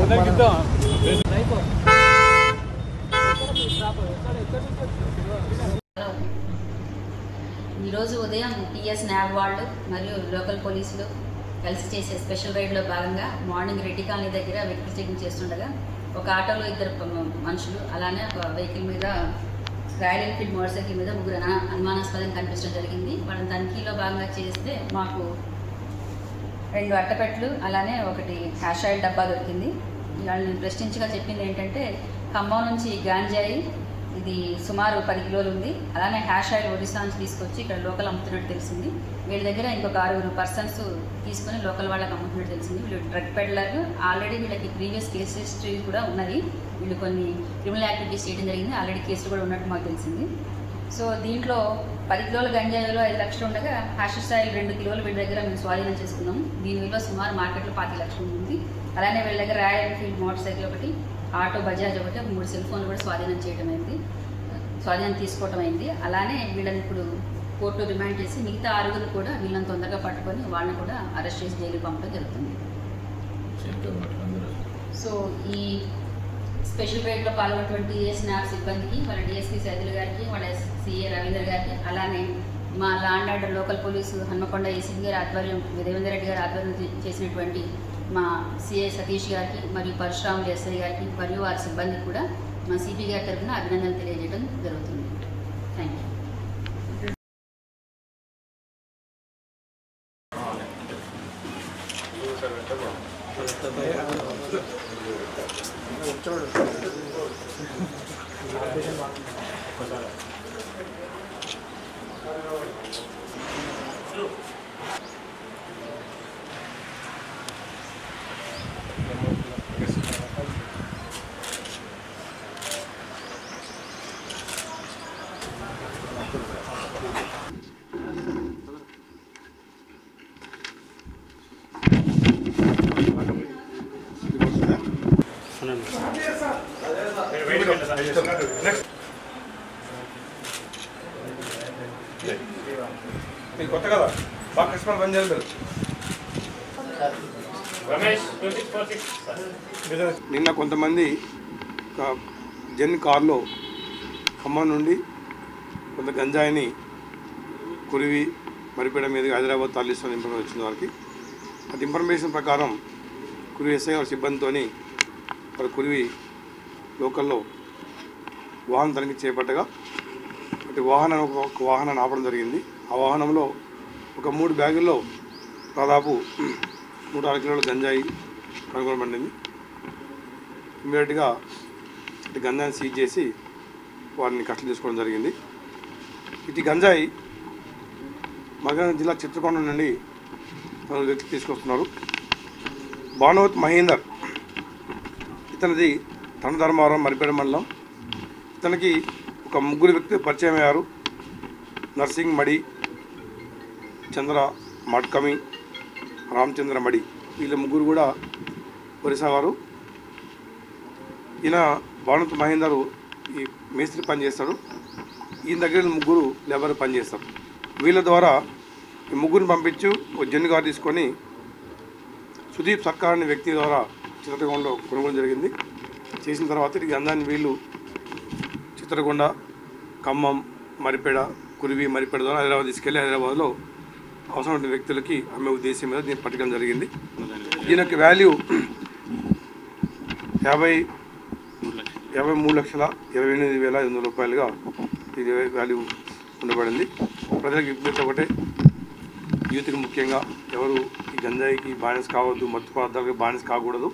ఈరోజు ఉదయం TS NAB వాళ్ళు మరియు లోకల్ పోలీసులు కలిసి చేసే స్పెషల్ రైడ్లో భాగంగా మార్నింగ్ రెడ్డి కాలనీ దగ్గర వెహికల్ చెకింగ్ చేస్తుండగా ఒక ఆటోలో 2 మనుషులు అలానే ఒక వెహికల్ మీద రాయల్ ఎన్ఫీల్డ్ మోటార్ సైకిల్ మీద 3 అనుమానాస్పదంగా కనిపించడం జరిగింది. వాళ్ళని తనిఖీలో భాగంగా చేస్తే మాకు 2 అట్టపెట్లు అలానే 1 హ్యాష్ ఆయిల్ డబ్బా దొరికింది. వాళ్ళని ప్రశ్నించగా చెప్పింది ఏంటంటే ఖమ్మం నుంచి గాంజాయి ఇది సుమారు 10 కిలోలు ఉంది, అలానే హ్యాష్ ఆయిల్ ఒడిశా నుంచి తీసుకొచ్చి ఇక్కడ లోకల్ అమ్ముతున్నట్టు తెలిసింది. వీళ్ళ దగ్గర ఇంకొక 6 పర్సన్స్ తీసుకొని లోకల్ వాళ్ళకి అమ్ముతున్నట్టు తెలిసింది. వీళ్ళు డ్రగ్ పెడ్లర్, ఆల్రెడీ వీళ్ళకి ప్రీవియస్ కేస్ హిస్టరీ కూడా ఉన్నది. వీళ్ళు కొన్ని క్రిమినల్ యాక్టివిటీస్ చేయడం జరిగింది, ఆల్రెడీ కేసులు కూడా ఉన్నట్టు మాకు తెలిసింది. సో దీంట్లో 10 కిలోల గంజాయిలో 5 లక్షలు ఉండగా హ్యాష్ ఆయిల్ 2 కిలోలు వీళ్ళ దగ్గర మేము స్వాధీనం చేసుకున్నాము. దీని విలువ సుమారు మార్కెట్లో 25 లక్షలు ఉంది. అలానే వీళ్ళ దగ్గర రాయల్ ఎన్ఫీల్డ్ మోటార్ సైకిల్ ఒకటి, ఆటో బజాజ్ ఒకటి, 3 సెల్ ఫోన్లు కూడా స్వాధీనం తీసుకోవటం అయింది. అలానే వీళ్ళని ఇప్పుడు కోర్టు రిమాండ్ చేసి మిగతా 6 కూడా వీళ్ళని తొందరగా పట్టుకొని వాళ్ళని కూడా అరెస్ట్ చేసి జైలు పంపడం జరుగుతుంది. సో ఈ స్పెషల్ రైడ్లో పాల్గొన్నటువంటి టీఎస్ సిబ్బందికి, వాళ్ళ డిఎస్పీ సైదుల్ గారికి, వాళ్ళ సిఏ రవీందర్ గారికి, అలానే మా law and order local police Hanamkonda ACP గారి ఆధ్వర్యం, దేవేందర్ రెడ్డి గారి ఆధ్వర్యం చేసినటువంటి మా సిఐ సతీష్ గారికి మరియు పరశురాములు ఎస్ఐ గారికి మరియు వారి సిబ్బందికి కూడా మా సిపి గారి తరఫున అభినందనలు తెలియజేయడం జరుగుతుంది. Thank you. కొత్త కదా బాగా కస్టమర్ బంద్ చేయాలి. నిన్న కొంతమంది జెన్ కార్లో ఖమ్మం నుండి కొంత గంజాయిని కురివి మరిపేడ మీదుగా హైదరాబాద్ తరలిస్తున్న ఇన్ఫర్మేషన్ వచ్చిన వారికి, అది ఇన్ఫర్మేషన్ ప్రకారం కురివి ఎస్ఐ గారి సిబ్బందితో వారి కురివి లోకల్లో వాహనం తనిఖీ చేపట్టగా అటు వాహనాన్ని ఆపడం జరిగింది. ఆ వాహనంలో ఒక 3 బ్యాగుల్లో దాదాపు 106 కిలోల గంజాయి కనుగొనబడింది. ఇమ్మీడియట్గా గంజాయిని సీజ్ చేసి వారిని కస్టడీ తీసుకోవడం జరిగింది. ఇటు గంజాయి మగన్ జిల్లా చిత్రకొండ నుండి వ్యక్తి తీసుకొస్తున్నారు. భానువత్ మహేందర్, ఇతనిది ధర్మవరం మరిపేడ మండలం. ఇతనికి ఒక 3 వ్యక్తులు పరిచయం అయ్యారు. నర్సింగ్ మడి, చంద్ర మడ్కమి, రామచంద్ర మడి. వీళ్ళ 3 కూడా ఒరిస్సా వారు. ఈయన భానువత్ మహేందర్ ఈ మేస్త్రి పని చేస్తాడు. ఈయన దగ్గర 3 లేబర్ పని చేస్తారు. వీళ్ళ ద్వారా ఈ 3 పంపించు ఒక జెన్ కార్ తీసుకొని సుదీప్ సర్కార్ అనే వ్యక్తి ద్వారా చిత్రకొండలో కొనుగోలు జరిగింది. చేసిన తర్వాత ఇది గంజాయిని వీళ్ళు చిత్రకొండ, ఖమ్మం, మరిపేడ, కురివి మరిపేడ ద్వారా హైదరాబాద్ తీసుకెళ్ళి హైదరాబాద్లో అవసరమైన వ్యక్తులకి అమ్మే ఉద్దేశం మీద దీన్ని పట్టుకోవడం జరిగింది. దీనికి వాల్యూ 53,28,500 రూపాయలుగా ఇది వాల్యూ ఉండబడింది. ప్రజలకు విజ్ఞప్తి ఒకటే, యూత్కి ముఖ్యంగా ఎవరు ఈ గంజాయికి బానిస కావద్దు, మత్తు పదార్థాలకి బానిస కాకూడదు.